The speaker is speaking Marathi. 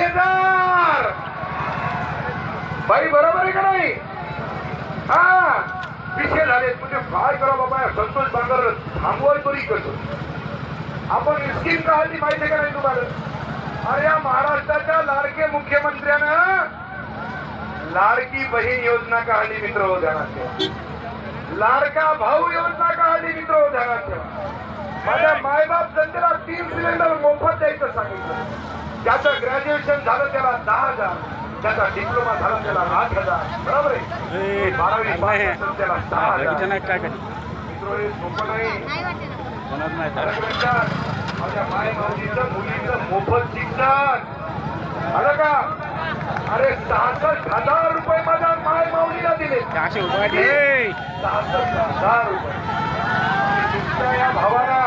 80,000 बाई बरोबर आहे का नाही? हा विषय झाले म्हणजे काय करा बाबा संतोष बांगर थांबवाय तरी कसं आपण स्कीम काढली माहिती का नाही तुम्हाला? अरे या महाराष्ट्राच्या लाडके मुख्यमंत्र्यानं लाडकी बहीण योजना काढली मित्र हो ध्यानात ठेवा. लाडका भाऊ योजना काढली मित्र हो ध्यानात ठेवा. माझ्या मायबाप जनतेला 3 सिलेंडर मोफत द्यायचं सांगितलं. ज्याचं ग्रॅज्युएशन झालं त्याला 10,000, ज्याचा डिप्लोमा झाला त्याला 8,000. बरोबर आहे? 12वी पास असेल त्याला 6,000. काय काय मित्र हे सोपं नाही. नाही माझ्या माय माऊलीचं मुलीचं मोफत शिक्षण आलं का? अरे 66,000 रुपये माझ्या माय माऊलीला दिले. 66,000 रुपये. या भावाला